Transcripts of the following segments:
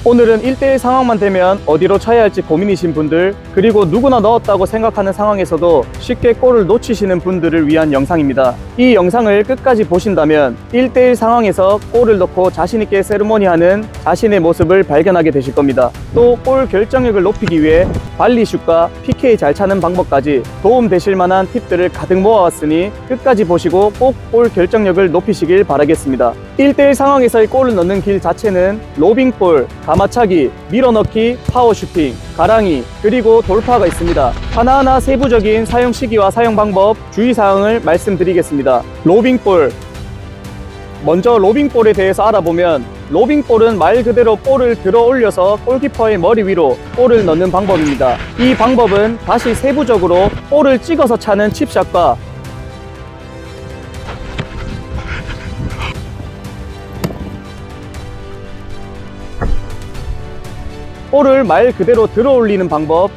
오늘은 1대1 상황만 되면 어디로 쳐야 할지 고민이신 분들, 그리고 누구나 넣었다고 생각하는 상황에서도 쉽게 골을 놓치시는 분들을 위한 영상입니다. 이 영상을 끝까지 보신다면 1대1 상황에서 골을 넣고 자신있게 세리머니하는 자신의 모습을 발견하게 되실 겁니다. 또 골 결정력을 높이기 위해 발리슛과 PK 잘 차는 방법까지 도움되실 만한 팁들을 가득 모아왔으니 끝까지 보시고 꼭 골 결정력을 높이시길 바라겠습니다. 1대1 상황에서의 골을 넣는 길 자체는 로빙볼, 가마차기, 밀어넣기, 파워슈팅, 가랑이, 그리고 돌파가 있습니다. 하나하나 세부적인 사용 시기와 사용 방법, 주의사항을 말씀드리겠습니다. 로빙볼, 먼저 로빙볼에 대해서 알아보면 로빙볼은 말 그대로 볼을 들어 올려서 골키퍼의 머리 위로 볼을 넣는 방법입니다. 이 방법은 다시 세부적으로 볼을 찍어서 차는 칩샷과 볼을 말 그대로 들어 올리는 방법,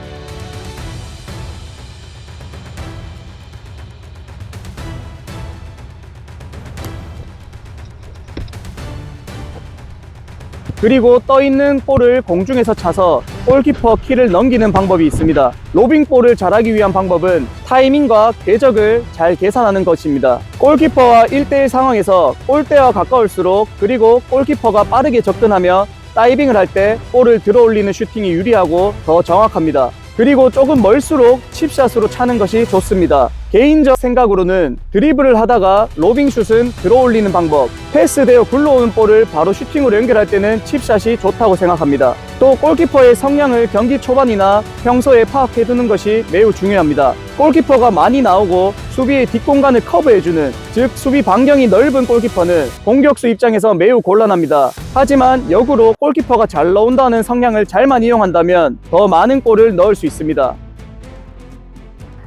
그리고 떠있는 볼을 공중에서 차서 골키퍼 키를 넘기는 방법이 있습니다. 로빙볼을 잘하기 위한 방법은 타이밍과 궤적을 잘 계산하는 것입니다. 골키퍼와 1대1 상황에서 골대와 가까울수록, 그리고 골키퍼가 빠르게 접근하며 다이빙을 할 때 볼을 들어 올리는 슈팅이 유리하고 더 정확합니다. 그리고 조금 멀수록 칩샷으로 차는 것이 좋습니다. 개인적 생각으로는 드리블을 하다가 로빙슛은 들어 올리는 방법, 패스되어 굴러오는 볼을 바로 슈팅으로 연결할 때는 칩샷이 좋다고 생각합니다. 또 골키퍼의 성향을 경기 초반이나 평소에 파악해두는 것이 매우 중요합니다. 골키퍼가 많이 나오고 수비의 뒷공간을 커버해주는, 즉 수비 반경이 넓은 골키퍼는 공격수 입장에서 매우 곤란합니다. 하지만 역으로 골키퍼가 잘 넣는다는 성향을 잘만 이용한다면 더 많은 골을 넣을 수 있습니다.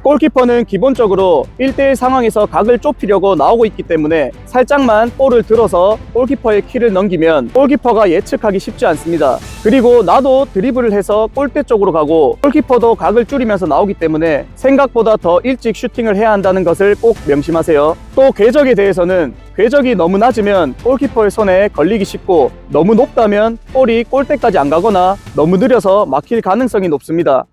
골키퍼는 기본적으로 1대1 상황에서 각을 좁히려고 나오고 있기 때문에 살짝만 볼을 들어서 골키퍼의 키를 넘기면 골키퍼가 예측하기 쉽지 않습니다. 그리고 나도 드리블을 해서 골대 쪽으로 가고 골키퍼도 각을 줄이면서 나오기 때문에 생각보다 더 일찍 슈팅을 해야 한다는 것을 꼭 명심하세요. 또 궤적에 대해서는 궤적이 너무 낮으면 골키퍼의 손에 걸리기 쉽고, 너무 높다면 볼이 골대까지 안 가거나 너무 느려서 막힐 가능성이 높습니다.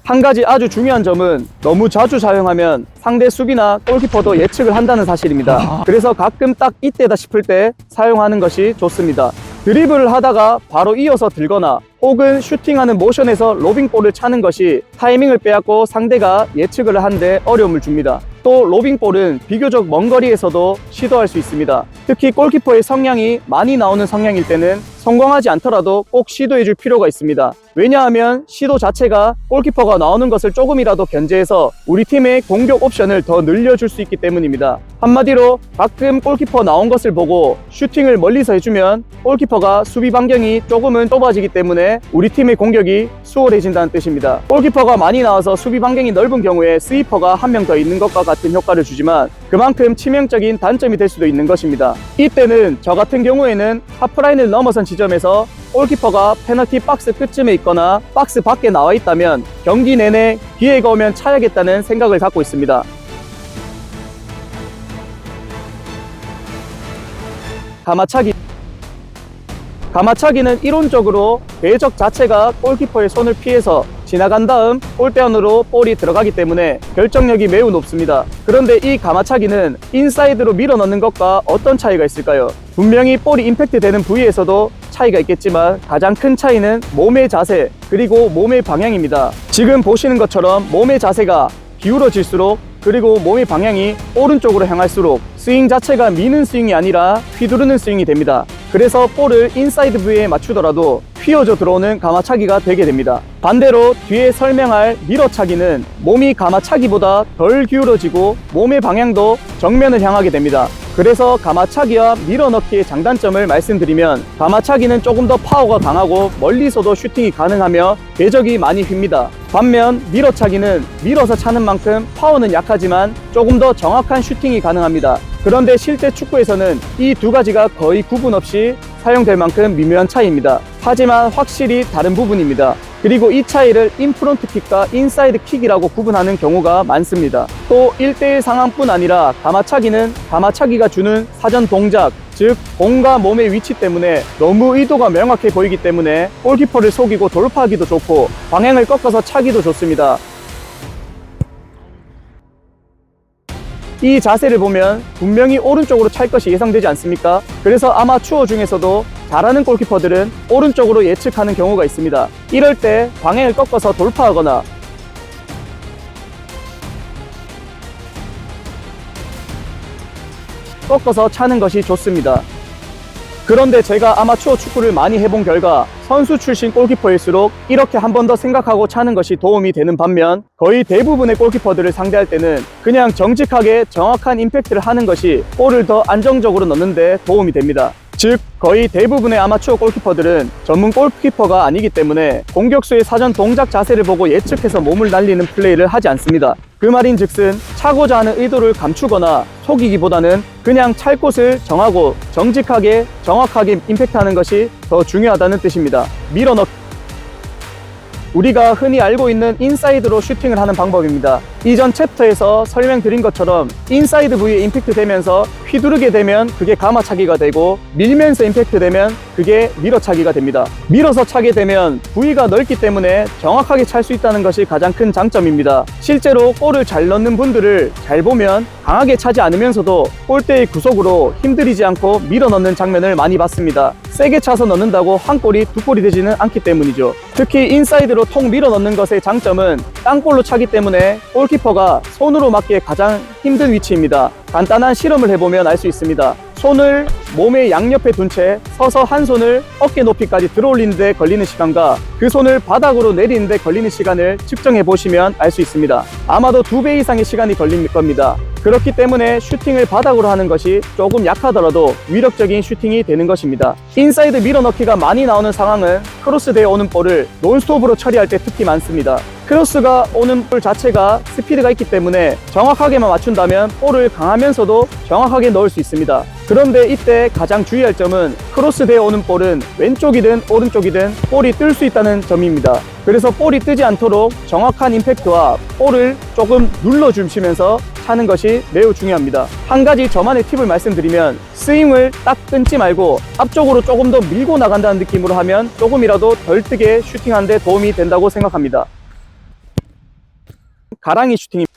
한 가지 아주 중요한 점은 너무 자주 사용하면 상대 수비나 골키퍼도 예측을 한다는 사실입니다. 그래서 가끔 딱 이때다 싶을 때 사용하는 것이 좋습니다. 드리블을 하다가 바로 이어서 들거나 혹은 슈팅하는 모션에서 로빙볼을 차는 것이 타이밍을 빼앗고 상대가 예측을 하는데 어려움을 줍니다. 또 로빙볼은 비교적 먼 거리에서도 시도할 수 있습니다. 특히 골키퍼의 성향이 많이 나오는 성향일 때는 성공하지 않더라도 꼭 시도해 줄 필요가 있습니다. 왜냐하면 시도 자체가 골키퍼가 나오는 것을 조금이라도 견제해서 우리 팀의 공격 옵션을 더 늘려줄 수 있기 때문입니다. 한마디로 가끔 골키퍼 나온 것을 보고 슈팅을 멀리서 해주면 골키퍼가 수비 반경이 조금은 좁아지기 때문에 우리 팀의 공격이 수월해진다는 뜻입니다. 골키퍼가 많이 나와서 수비 반경이 넓은 경우에 스위퍼가 한 명 더 있는 것과 같은 효과를 주지만 그만큼 치명적인 단점이 될 수도 있는 것입니다. 이때는 저 같은 경우에는 하프라인을 넘어선 지점에서 골키퍼가 페널티 박스 끝쯤에 있거나 박스 밖에 나와 있다면 경기 내내 기회가 오면 차야겠다는 생각을 갖고 있습니다. 가마차기는 이론적으로 궤적 자체가 골키퍼의 손을 피해서 지나간 다음 골대 안으로 볼이 들어가기 때문에 결정력이 매우 높습니다. 그런데 이 가마차기는 인사이드로 밀어넣는 것과 어떤 차이가 있을까요? 분명히 볼이 임팩트 되는 부위에서도 차이가 있겠지만 가장 큰 차이는 몸의 자세, 그리고 몸의 방향입니다. 지금 보시는 것처럼 몸의 자세가 기울어질수록, 그리고 몸의 방향이 오른쪽으로 향할수록 스윙 자체가 미는 스윙이 아니라 휘두르는 스윙이 됩니다. 그래서 볼을 인사이드 부위에 맞추더라도 휘어져 들어오는 가마차기가 되게 됩니다. 반대로 뒤에 설명할 밀어차기는 몸이 가마차기보다 덜 기울어지고 몸의 방향도 정면을 향하게 됩니다. 그래서 가마차기와 밀어넣기의 장단점을 말씀드리면, 가마차기는 조금 더 파워가 강하고 멀리서도 슈팅이 가능하며 궤적이 많이 휩니다. 반면 밀어차기는 밀어서 차는 만큼 파워는 약하지만 조금 더 정확한 슈팅이 가능합니다. 그런데 실제 축구에서는 이 두 가지가 거의 구분 없이 사용될 만큼 미묘한 차이입니다. 하지만 확실히 다른 부분입니다. 그리고 이 차이를 인프론트 킥과 인사이드 킥이라고 구분하는 경우가 많습니다. 또 1대1 상황뿐 아니라 가마차기는 가마차기가 주는 사전 동작, 즉 공과 몸의 위치 때문에 너무 의도가 명확해 보이기 때문에 골키퍼를 속이고 돌파하기도 좋고 방향을 꺾어서 차기도 좋습니다. 이 자세를 보면 분명히 오른쪽으로 찰 것이 예상되지 않습니까? 그래서 아마추어 중에서도 잘하는 골키퍼들은 오른쪽으로 예측하는 경우가 있습니다. 이럴 때 방향을 꺾어서 돌파하거나 꺾어서 차는 것이 좋습니다. 그런데 제가 아마추어 축구를 많이 해본 결과 선수 출신 골키퍼일수록 이렇게 한 번 더 생각하고 차는 것이 도움이 되는 반면 거의 대부분의 골키퍼들을 상대할 때는 그냥 정직하게 정확한 임팩트를 하는 것이 골을 더 안정적으로 넣는 데 도움이 됩니다. 즉 거의 대부분의 아마추어 골키퍼들은 전문 골키퍼가 아니기 때문에 공격수의 사전 동작 자세를 보고 예측해서 몸을 날리는 플레이를 하지 않습니다. 그 말인즉슨 차고자 하는 의도를 감추거나 속이기보다는 그냥 찰 곳을 정하고 정직하게 정확하게 임팩트하는 것이 더 중요하다는 뜻입니다. 밀어넣기, 우리가 흔히 알고 있는 인사이드로 슈팅을 하는 방법입니다. 이전 챕터에서 설명드린 것처럼 인사이드 부위에 임팩트 되면서 휘두르게 되면 그게 가마차기가 되고 밀면서 임팩트 되면 그게 밀어차기가 됩니다. 밀어서 차게 되면 부위가 넓기 때문에 정확하게 찰 수 있다는 것이 가장 큰 장점입니다. 실제로 골을 잘 넣는 분들을 잘 보면 강하게 차지 않으면서도 골대의 구석으로 힘들이지 않고 밀어 넣는 장면을 많이 봤습니다. 세게 차서 넣는다고 한 골이 두 골이 되지는 않기 때문이죠. 특히 인사이드로 통 밀어 넣는 것의 장점은 땅볼로 차기 때문에 골키퍼가 손으로 맞기에 가장 힘든 위치입니다. 간단한 실험을 해보면 알 수 있습니다. 손을 몸의 양옆에 둔 채 서서 한 손을 어깨 높이까지 들어올리는 데 걸리는 시간과 그 손을 바닥으로 내리는 데 걸리는 시간을 측정해 보시면 알 수 있습니다. 아마도 2배 이상의 시간이 걸릴 겁니다. 그렇기 때문에 슈팅을 바닥으로 하는 것이 조금 약하더라도 위력적인 슈팅이 되는 것입니다. 인사이드 밀어넣기가 많이 나오는 상황은 크로스되어 오는 볼을 논스톱으로 처리할 때 특히 많습니다. 크로스가 오는 볼 자체가 스피드가 있기 때문에 정확하게만 맞춘다면 볼을 강하면서도 정확하게 넣을 수 있습니다. 그런데 이때 가장 주의할 점은 크로스되어 오는 볼은 왼쪽이든 오른쪽이든 볼이 뜰 수 있다는 점입니다. 그래서 볼이 뜨지 않도록 정확한 임팩트와 볼을 조금 눌러주시면서 차는 것이 매우 중요합니다. 한 가지 저만의 팁을 말씀드리면 스윙을 딱 끊지 말고 앞쪽으로 조금 더 밀고 나간다는 느낌으로 하면 조금이라도 덜 뜨게 슈팅하는 데 도움이 된다고 생각합니다. 가랑이 슈팅입니다.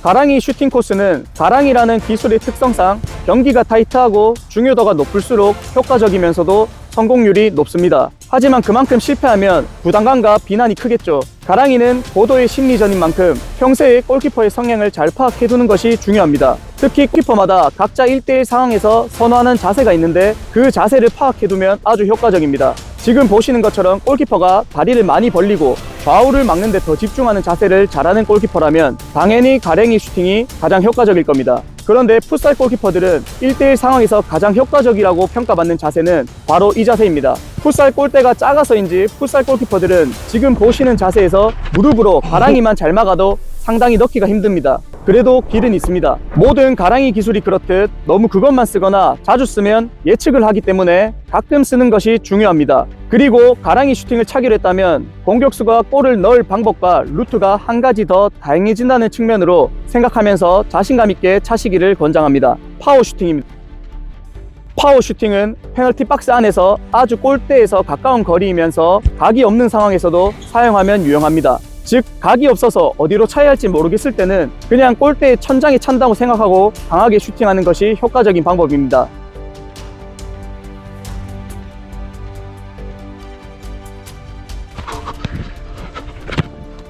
가랑이 슈팅 코스는 가랑이라는 기술의 특성상 경기가 타이트하고 중요도가 높을수록 효과적이면서도 성공률이 높습니다. 하지만 그만큼 실패하면 부담감과 비난이 크겠죠. 가랑이는 고도의 심리전인 만큼 평소에 골키퍼의 성향을 잘 파악해두는 것이 중요합니다. 특히 골키퍼마다 각자 1대1 상황에서 선호하는 자세가 있는데 그 자세를 파악해두면 아주 효과적입니다. 지금 보시는 것처럼 골키퍼가 다리를 많이 벌리고 좌우를 막는 데 더 집중하는 자세를 잘하는 골키퍼라면 당연히 가랭이 슈팅이 가장 효과적일 겁니다. 그런데 풋살 골키퍼들은 1대1 상황에서 가장 효과적이라고 평가받는 자세는 바로 이 자세입니다. 풋살 골대가 작아서인지 풋살 골키퍼들은 지금 보시는 자세에서 무릎으로 가랑이만 잘 막아도 상당히 넣기가 힘듭니다. 그래도 길은 있습니다. 모든 가랑이 기술이 그렇듯 너무 그것만 쓰거나 자주 쓰면 예측을 하기 때문에 가끔 쓰는 것이 중요합니다. 그리고 가랑이 슈팅을 차기로 했다면 공격수가 골을 넣을 방법과 루트가 한 가지 더 다양해진다는 측면으로 생각하면서 자신감 있게 차시기를 권장합니다. 파워 슈팅입니다. 파워 슈팅은 페널티 박스 안에서 아주 골대에서 가까운 거리이면서 각이 없는 상황에서도 사용하면 유용합니다. 즉 각이 없어서 어디로 차야 할지 모르겠을 때는 그냥 골대의 천장에 찬다고 생각하고 강하게 슈팅하는 것이 효과적인 방법입니다.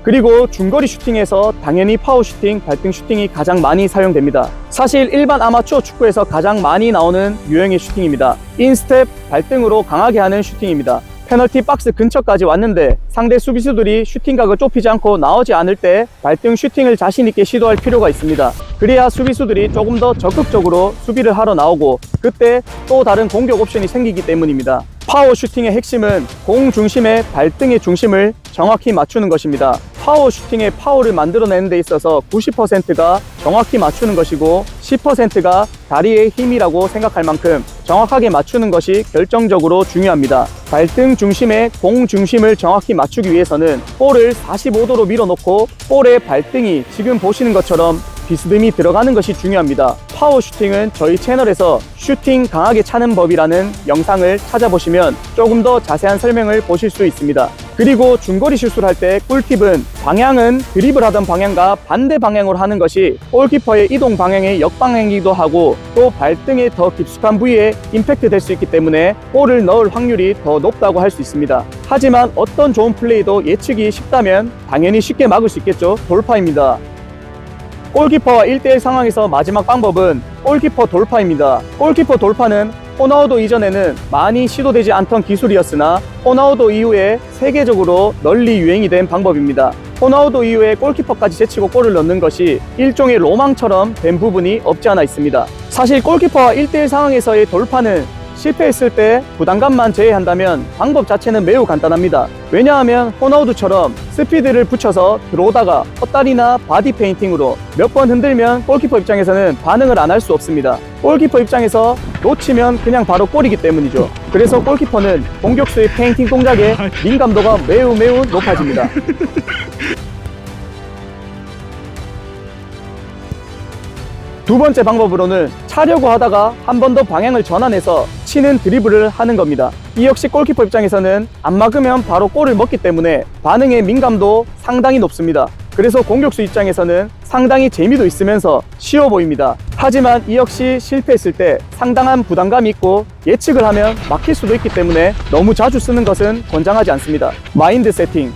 그리고 중거리 슈팅에서 당연히 파워 슈팅, 발등 슈팅이 가장 많이 사용됩니다. 사실 일반 아마추어 축구에서 가장 많이 나오는 유형의 슈팅입니다. 인스텝, 발등으로 강하게 하는 슈팅입니다. 페널티 박스 근처까지 왔는데 상대 수비수들이 슈팅각을 좁히지 않고 나오지 않을 때 발등 슈팅을 자신있게 시도할 필요가 있습니다. 그래야 수비수들이 조금 더 적극적으로 수비를 하러 나오고 그때 또 다른 공격 옵션이 생기기 때문입니다. 파워 슈팅의 핵심은 공 중심의 발등의 중심을 정확히 맞추는 것입니다. 파워 슈팅의 파워를 만들어내는 데 있어서 90%가 정확히 맞추는 것이고 10%가 다리의 힘이라고 생각할 만큼 정확하게 맞추는 것이 결정적으로 중요합니다. 발등 중심에 공 중심을 정확히 맞추기 위해서는 볼을 45도로 밀어놓고 볼의 발등이 지금 보시는 것처럼 비스듬히 들어가는 것이 중요합니다. 파워 슈팅은 저희 채널에서 슈팅 강하게 차는 법이라는 영상을 찾아보시면 조금 더 자세한 설명을 보실 수 있습니다. 그리고 중거리 슛을 할 때 꿀팁은 방향은 드리블 하던 방향과 반대 방향으로 하는 것이 골키퍼의 이동 방향의 역방향이기도 하고 또 발등에 더 깊숙한 부위에 임팩트 될 수 있기 때문에 볼을 넣을 확률이 더 높다고 할 수 있습니다. 하지만 어떤 좋은 플레이도 예측이 쉽다면 당연히 쉽게 막을 수 있겠죠. 돌파입니다. 골키퍼와 1대1 상황에서 마지막 방법은 골키퍼 돌파입니다. 골키퍼 돌파는 호나우도 이전에는 많이 시도되지 않던 기술이었으나 호나우도 이후에 세계적으로 널리 유행이 된 방법입니다. 호나우도 이후에 골키퍼까지 제치고 골을 넣는 것이 일종의 로망처럼 된 부분이 없지 않아 있습니다. 사실 골키퍼와 1대1 상황에서의 돌파는 실패했을 때 부담감만 제외한다면 방법 자체는 매우 간단합니다. 왜냐하면 호나우두처럼 스피드를 붙여서 들어오다가 헛다리나 바디 페인팅으로 몇 번 흔들면 골키퍼 입장에서는 반응을 안 할 수 없습니다. 골키퍼 입장에서 놓치면 그냥 바로 골이기 때문이죠. 그래서 골키퍼는 공격수의 페인팅 동작에 민감도가 매우 높아집니다. 두 번째 방법으로는 차려고 하다가 한 번 더 방향을 전환해서 치는 드리블을 하는 겁니다. 이 역시 골키퍼 입장에서는 안 막으면 바로 골을 먹기 때문에 반응의 민감도 상당히 높습니다. 그래서 공격수 입장에서는 상당히 재미도 있으면서 쉬워 보입니다. 하지만 이 역시 실패했을 때 상당한 부담감이 있고 예측을 하면 막힐 수도 있기 때문에 너무 자주 쓰는 것은 권장하지 않습니다. 마인드 세팅.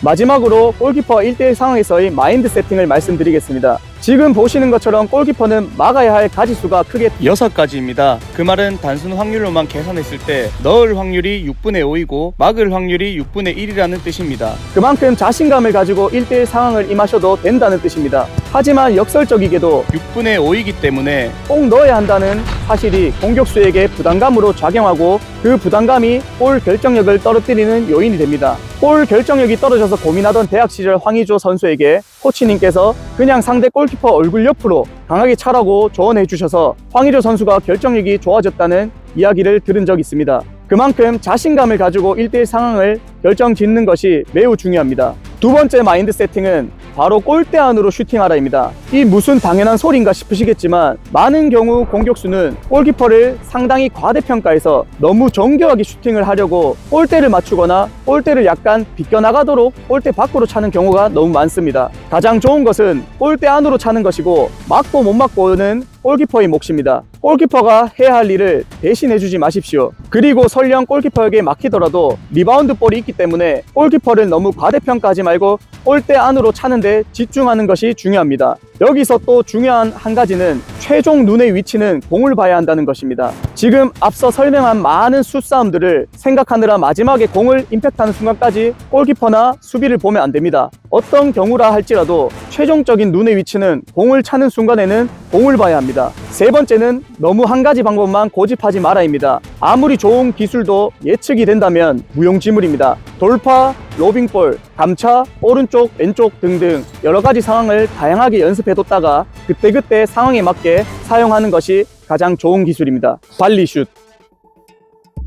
마지막으로 골키퍼 1대1 상황에서의 마인드 세팅을 말씀드리겠습니다. 지금 보시는 것처럼 골키퍼는 막아야 할 가지수가 크게 6가지입니다. 그 말은 단순 확률로만 계산했을 때 넣을 확률이 6분의 5이고 막을 확률이 6분의 1이라는 뜻입니다. 그만큼 자신감을 가지고 1대1 상황을 임하셔도 된다는 뜻입니다. 하지만 역설적이게도 6분의 5이기 때문에 꼭 넣어야 한다는 사실이 공격수에게 부담감으로 작용하고 그 부담감이 골 결정력을 떨어뜨리는 요인이 됩니다. 골 결정력이 떨어져서 고민하던 대학 시절 황의조 선수에게 코치님께서 그냥 상대 골키퍼 얼굴 옆으로 강하게 차라고 조언해 주셔서 황의조 선수가 결정력이 좋아졌다는 이야기를 들은 적이 있습니다. 그만큼 자신감을 가지고 1대1 상황을 결정짓는 것이 매우 중요합니다. 두 번째 마인드 세팅은 바로 골대 안으로 슈팅하라입니다. 이 무슨 당연한 소리인가 싶으시겠지만 많은 경우 공격수는 골키퍼를 상당히 과대평가해서 너무 정교하게 슈팅을 하려고 골대를 맞추거나 골대를 약간 비껴나가도록 골대 밖으로 차는 경우가 너무 많습니다. 가장 좋은 것은 골대 안으로 차는 것이고 맞고 못 맞고는 골키퍼의 몫입니다. 골키퍼가 해야 할 일을 대신해주지 마십시오. 그리고 설령 골키퍼에게 막히더라도 리바운드 볼이 있기 때문에 골키퍼를 너무 과대평가하지 말고 골대 안으로 차는데 집중하는 것이 중요합니다. 여기서 또 중요한 한 가지는 최종 눈의 위치는 공을 봐야 한다는 것입니다. 지금 앞서 설명한 많은 숫싸움들을 생각하느라 마지막에 공을 임팩트하는 순간까지 골키퍼나 수비를 보면 안 됩니다. 어떤 경우라 할지라도 최종적인 눈의 위치는 공을 차는 순간에는 공을 봐야 합니다. 세 번째는 너무 한 가지 방법만 고집하지 말아입니다. 아무리 좋은 기술도 예측이 된다면 무용지물입니다. 돌파, 로빙볼, 감차, 오른쪽, 왼쪽 등등 여러 가지 상황을 다양하게 연습해뒀다가 그때그때 상황에 맞게 사용하는 것이 가장 좋은 기술입니다. 발리슛.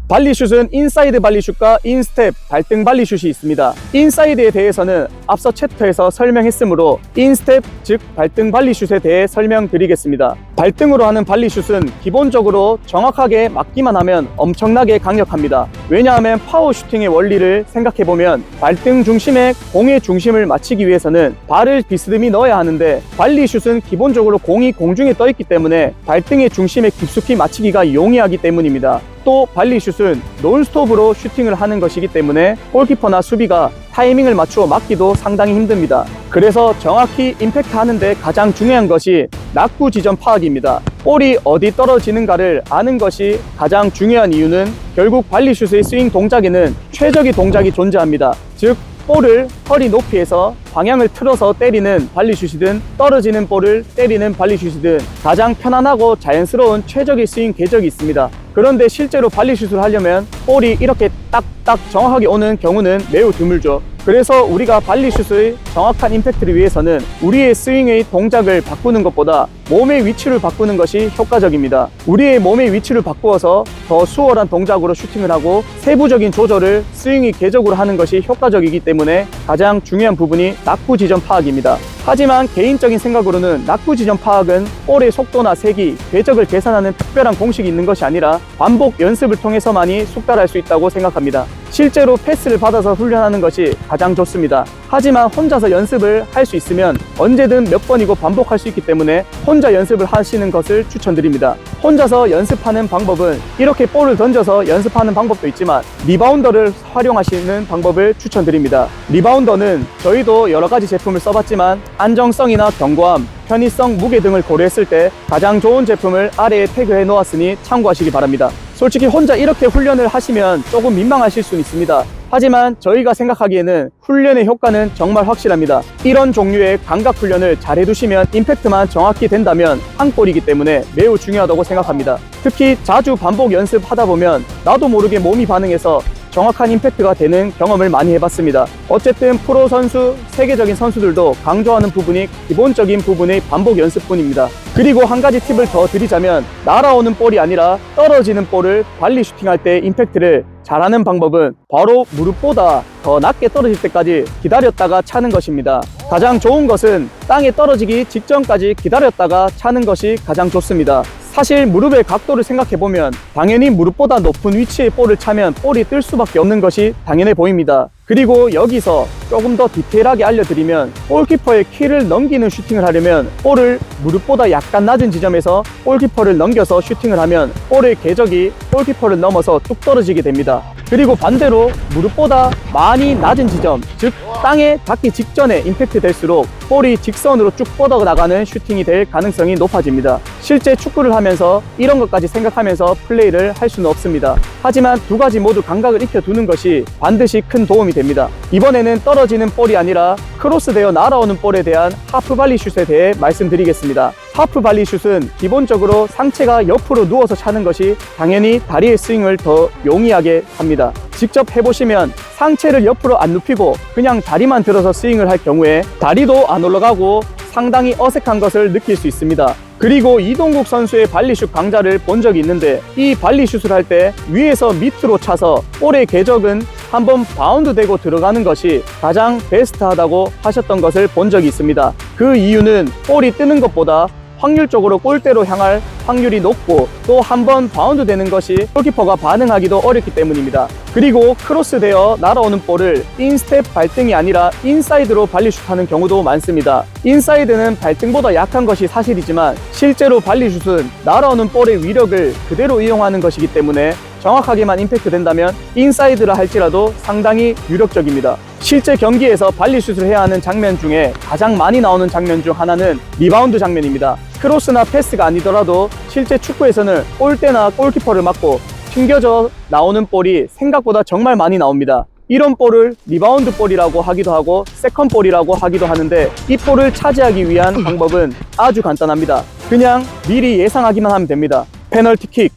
발리슛은 인사이드 발리슛과 인스텝, 발등 발리슛이 있습니다. 인사이드에 대해서는 앞서 챕터에서 설명했으므로 인스텝, 즉 발등 발리슛에 대해 설명드리겠습니다. 발등으로 하는 발리슛은 기본적으로 정확하게 맞기만 하면 엄청나게 강력합니다. 왜냐하면 파워 슈팅의 원리를 생각해보면 발등 중심에 공의 중심을 맞추기 위해서는 발을 비스듬히 넣어야 하는데 발리슛은 기본적으로 공이 공중에 떠있기 때문에 발등의 중심에 깊숙이 맞추기가 용이하기 때문입니다. 또 발리슛은 논스톱으로 슈팅을 하는 것이기 때문에 골키퍼나 수비가 타이밍을 맞추어 막기도 상당히 힘듭니다. 그래서 정확히 임팩트 하는데 가장 중요한 것이 낙구 지점 파악입니다. 볼이 어디 떨어지는가를 아는 것이 가장 중요한 이유는 결국 발리슛의 스윙 동작에는 최적의 동작이 존재합니다. 즉 볼을 허리 높이에서 방향을 틀어서 때리는 발리슛이든 떨어지는 볼을 때리는 발리슛이든 가장 편안하고 자연스러운 최적의 스윙 궤적이 있습니다. 그런데 실제로 발리슛을 하려면 볼이 이렇게 딱딱 정확하게 오는 경우는 매우 드물죠. 그래서 우리가 발리슛의 정확한 임팩트를 위해서는 우리의 스윙의 동작을 바꾸는 것보다 몸의 위치를 바꾸는 것이 효과적입니다. 우리의 몸의 위치를 바꾸어서 더 수월한 동작으로 슈팅을 하고 세부적인 조절을 스윙의 궤적으로 하는 것이 효과적이기 때문에 가장 중요한 부분이 낙구 지점 파악입니다. 하지만 개인적인 생각으로는 낙구 지점 파악은 볼의 속도나 세기, 궤적을 계산하는 특별한 공식이 있는 것이 아니라 반복 연습을 통해서만이 숙달할 수 있다고 생각합니다. 실제로 패스를 받아서 훈련하는 것이 가장 좋습니다. 하지만 혼자서 연습을 할 수 있으면 언제든 몇 번이고 반복할 수 있기 때문에 혼자 연습을 하시는 것을 추천드립니다. 혼자서 연습하는 방법은 이렇게 볼을 던져서 연습하는 방법도 있지만 리바운더를 활용하시는 방법을 추천드립니다. 리바운더는 저희도 여러 가지 제품을 써봤지만 안정성이나 견고함, 편의성, 무게 등을 고려했을 때 가장 좋은 제품을 아래에 태그해 놓았으니 참고하시기 바랍니다. 솔직히 혼자 이렇게 훈련을 하시면 조금 민망하실 수는 있습니다. 하지만 저희가 생각하기에는 훈련의 효과는 정말 확실합니다. 이런 종류의 감각 훈련을 잘 해두시면 임팩트만 정확히 된다면 한 골이기 때문에 매우 중요하다고 생각합니다. 특히 자주 반복 연습하다 보면 나도 모르게 몸이 반응해서 정확한 임팩트가 되는 경험을 많이 해봤습니다. 어쨌든 프로 선수, 세계적인 선수들도 강조하는 부분이 기본적인 부분의 반복 연습뿐입니다. 그리고 한 가지 팁을 더 드리자면 날아오는 볼이 아니라 떨어지는 볼을 발리 슈팅할 때 임팩트를 잘하는 방법은 바로 무릎보다 더 낮게 떨어질 때까지 기다렸다가 차는 것입니다. 가장 좋은 것은 땅에 떨어지기 직전까지 기다렸다가 차는 것이 가장 좋습니다. 사실 무릎의 각도를 생각해보면 당연히 무릎보다 높은 위치의 볼을 차면 볼이 뜰 수밖에 없는 것이 당연해 보입니다. 그리고 여기서 조금 더 디테일하게 알려드리면 골키퍼의 키를 넘기는 슈팅을 하려면 볼을 무릎보다 약간 낮은 지점에서 골키퍼를 넘겨서 슈팅을 하면 볼의 궤적이 골키퍼를 넘어서 뚝 떨어지게 됩니다. 그리고 반대로 무릎보다 많이 낮은 지점, 즉 땅에 닿기 직전에 임팩트 될수록 볼이 직선으로 쭉 뻗어나가는 슈팅이 될 가능성이 높아집니다. 실제 축구를 하면서 이런 것까지 생각하면서 플레이를 할 수는 없습니다. 하지만 두 가지 모두 감각을 익혀두는 것이 반드시 큰 도움이 됩니다. 이번에는 떨어지는 볼이 아니라 크로스되어 날아오는 볼에 대한 하프 발리 슛에 대해 말씀드리겠습니다. 하프 발리 슛은 기본적으로 상체가 옆으로 누워서 차는 것이 당연히 다리의 스윙을 더 용이하게 합니다. 직접 해보시면 상체를 옆으로 안 눕히고 그냥 다리만 들어서 스윙을 할 경우에 다리도 안 올라가고 상당히 어색한 것을 느낄 수 있습니다. 그리고 이동국 선수의 발리슛 강좌를 본 적이 있는데 이 발리슛을 할 때 위에서 밑으로 차서 볼의 궤적은 한번 바운드 되고 들어가는 것이 가장 베스트하다고 하셨던 것을 본 적이 있습니다. 그 이유는 볼이 뜨는 것보다 확률적으로 골대로 향할 확률이 높고 또 한 번 바운드 되는 것이 골키퍼가 반응하기도 어렵기 때문입니다. 그리고 크로스되어 날아오는 볼을 인스텝 발등이 아니라 인사이드로 발리슛하는 경우도 많습니다. 인사이드는 발등보다 약한 것이 사실이지만 실제로 발리슛은 날아오는 볼의 위력을 그대로 이용하는 것이기 때문에 정확하게만 임팩트 된다면 인사이드라 할지라도 상당히 유력적입니다. 실제 경기에서 발리슛을 해야 하는 장면 중에 가장 많이 나오는 장면 중 하나는 리바운드 장면입니다. 크로스나 패스가 아니더라도 실제 축구에서는 골대나 골키퍼를 맞고 튕겨져 나오는 볼이 생각보다 정말 많이 나옵니다. 이런 볼을 리바운드 볼이라고 하기도 하고 세컨 볼이라고 하기도 하는데 이 볼을 차지하기 위한 방법은 아주 간단합니다. 그냥 미리 예상하기만 하면 됩니다. 페널티킥.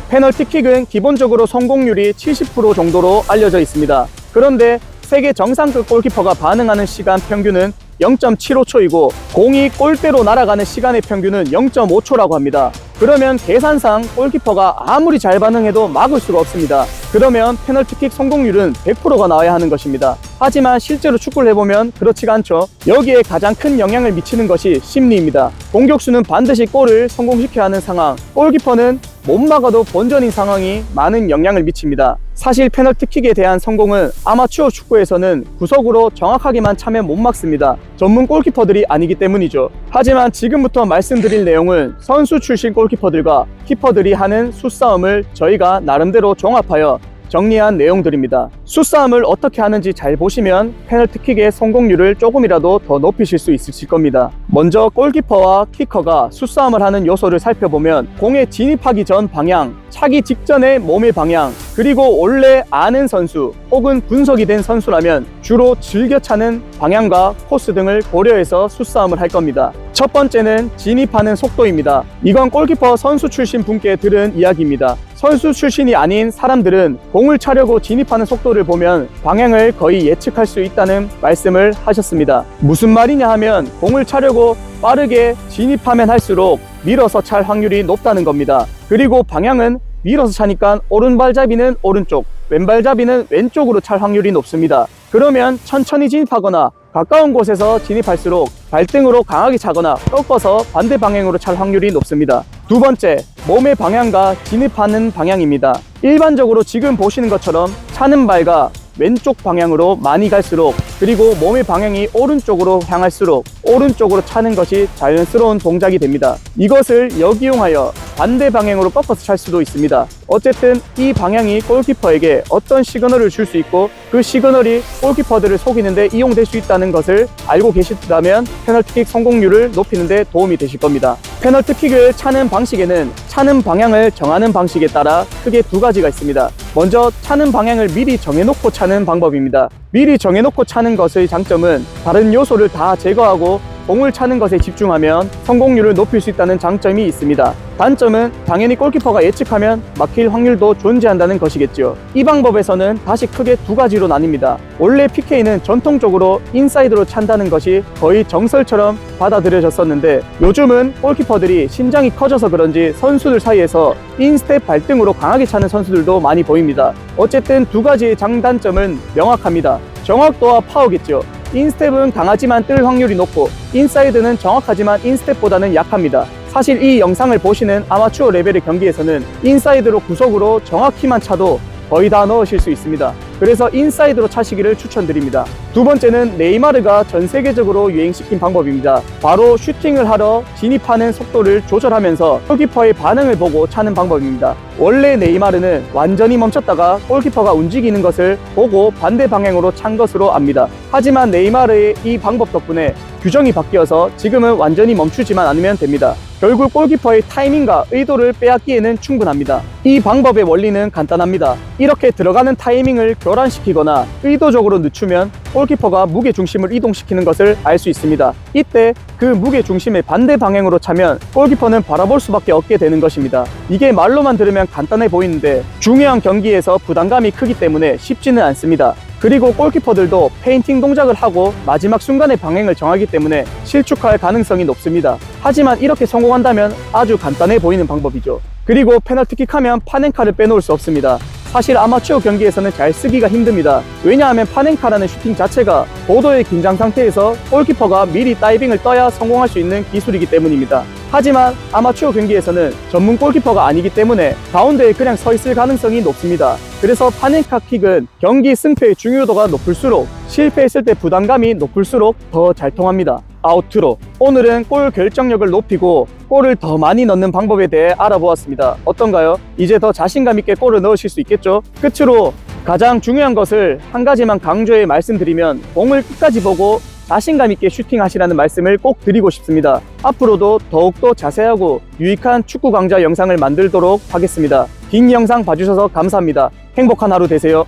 페널티킥은 기본적으로 성공률이 70% 정도로 알려져 있습니다. 그런데 세계 정상급 골키퍼가 반응하는 시간 평균은 0.75초이고 공이 골대로 날아가는 시간의 평균은 0.5초라고 합니다. 그러면 계산상 골키퍼가 아무리 잘 반응해도 막을 수가 없습니다. 그러면 페널티킥 성공률은 100%가 나와야 하는 것입니다. 하지만 실제로 축구를 해보면 그렇지가 않죠. 여기에 가장 큰 영향을 미치는 것이 심리입니다. 공격수는 반드시 골을 성공시켜야 하는 상황, 골키퍼는 못 막아도 본전인 상황이 많은 영향을 미칩니다. 사실 페널티킥에 대한 성공은 아마추어 축구에서는 구석으로 정확하게만 차면 못 막습니다. 전문 골키퍼들이 아니기 때문이죠. 하지만 지금부터 말씀드릴 내용은 선수 출신 골키퍼들과 키퍼들이 하는 수싸움을 저희가 나름대로 종합하여 정리한 내용들입니다. 수싸움을 어떻게 하는지 잘 보시면 페널티킥의 성공률을 조금이라도 더 높이실 수 있으실 겁니다. 먼저 골키퍼와 키커가 수싸움을 하는 요소를 살펴보면 공에 진입하기 전 방향, 차기 직전의 몸의 방향, 그리고 원래 아는 선수 혹은 분석이 된 선수라면 주로 즐겨 차는 방향과 코스 등을 고려해서 수싸움을 할 겁니다. 첫 번째는 진입하는 속도입니다. 이건 골키퍼 선수 출신 분께 들은 이야기입니다. 선수 출신이 아닌 사람들은 공을 차려고 진입하는 속도를 보면 방향을 거의 예측할 수 있다는 말씀을 하셨습니다. 무슨 말이냐 하면 공을 차려고 빠르게 진입하면 할수록 밀어서 찰 확률이 높다는 겁니다. 그리고 방향은 밀어서 차니까 오른발잡이는 오른쪽, 왼발잡이는 왼쪽으로 찰 확률이 높습니다. 그러면 천천히 진입하거나 가까운 곳에서 진입할수록 발등으로 강하게 차거나 꺾어서 반대 방향으로 찰 확률이 높습니다. 두 번째, 몸의 방향과 진입하는 방향입니다. 일반적으로 지금 보시는 것처럼 차는 발과 왼쪽 방향으로 많이 갈수록, 그리고 몸의 방향이 오른쪽으로 향할수록 오른쪽으로 차는 것이 자연스러운 동작이 됩니다. 이것을 역이용하여 반대 방향으로 꺾어서 찰 수도 있습니다. 어쨌든 이 방향이 골키퍼에게 어떤 시그널을 줄 수 있고 그 시그널이 골키퍼들을 속이는 데 이용될 수 있다는 것을 알고 계시다면 페널티킥 성공률을 높이는 데 도움이 되실 겁니다. 페널티킥을 차는 방식에는 차는 방향을 정하는 방식에 따라 크게 두 가지가 있습니다. 먼저 차는 방향을 미리 정해놓고 차는 방법입니다. 미리 정해놓고 차는 것의 장점은 다른 요소를 다 제거하고 공을 차는 것에 집중하면 성공률을 높일 수 있다는 장점이 있습니다. 단점은 당연히 골키퍼가 예측하면 막힐 확률도 존재한다는 것이겠죠. 이 방법에서는 다시 크게 두 가지로 나뉩니다. 원래 PK는 전통적으로 인사이드로 찬다는 것이 거의 정설처럼 받아들여졌었는데, 요즘은 골키퍼들이 신장이 커져서 그런지 선수들 사이에서 인스텝 발등으로 강하게 차는 선수들도 많이 보입니다. 어쨌든 두 가지의 장단점은 명확합니다. 정확도와 파워겠죠. 인스텝은 강하지만 뜰 확률이 높고, 인사이드는 정확하지만 인스텝보다는 약합니다. 사실 이 영상을 보시는 아마추어 레벨의 경기에서는 인사이드로 구석으로 정확히만 차도 거의 다 넣으실 수 있습니다. 그래서 인사이드로 차시기를 추천드립니다. 두 번째는 네이마르가 전 세계적으로 유행시킨 방법입니다. 바로 슈팅을 하러 진입하는 속도를 조절하면서 골키퍼의 반응을 보고 차는 방법입니다. 원래 네이마르는 완전히 멈췄다가 골키퍼가 움직이는 것을 보고 반대 방향으로 찬 것으로 압니다. 하지만 네이마르의 이 방법 덕분에 규정이 바뀌어서 지금은 완전히 멈추지만 않으면 됩니다. 결국 골키퍼의 타이밍과 의도를 빼앗기에는 충분합니다. 이 방법의 원리는 간단합니다. 이렇게 들어가는 타이밍을 교란시키거나 의도적으로 늦추면 골키퍼가 무게 중심을 이동시키는 것을 알 수 있습니다. 이때 그 무게 중심의 반대 방향으로 차면 골키퍼는 바라볼 수밖에 없게 되는 것입니다. 이게 말로만 들으면 간단해 보이는데 중요한 경기에서 부담감이 크기 때문에 쉽지는 않습니다. 그리고 골키퍼들도 페인팅 동작을 하고 마지막 순간의 방향을 정하기 때문에 실축할 가능성이 높습니다. 하지만 이렇게 성공한다면 아주 간단해 보이는 방법이죠. 그리고 페널티킥 하면 파넨카를 빼놓을 수 없습니다. 사실 아마추어 경기에서는 잘 쓰기가 힘듭니다. 왜냐하면 파넨카라는 슈팅 자체가 고도의 긴장 상태에서 골키퍼가 미리 다이빙을 떠야 성공할 수 있는 기술이기 때문입니다. 하지만 아마추어 경기에서는 전문 골키퍼가 아니기 때문에 가운데에 그냥 서 있을 가능성이 높습니다. 그래서 파넨카 킥은 경기 승패의 중요도가 높을수록 실패했을 때 부담감이 높을수록 더 잘 통합니다. 아웃트로, 오늘은 골 결정력을 높이고 골을 더 많이 넣는 방법에 대해 알아보았습니다. 어떤가요? 이제 더 자신감 있게 골을 넣으실 수 있겠죠? 끝으로 가장 중요한 것을 한 가지만 강조해 말씀드리면, 공을 끝까지 보고 자신감 있게 슈팅하시라는 말씀을 꼭 드리고 싶습니다. 앞으로도 더욱더 자세하고 유익한 축구 강좌 영상을 만들도록 하겠습니다. 긴 영상 봐주셔서 감사합니다. 행복한 하루 되세요.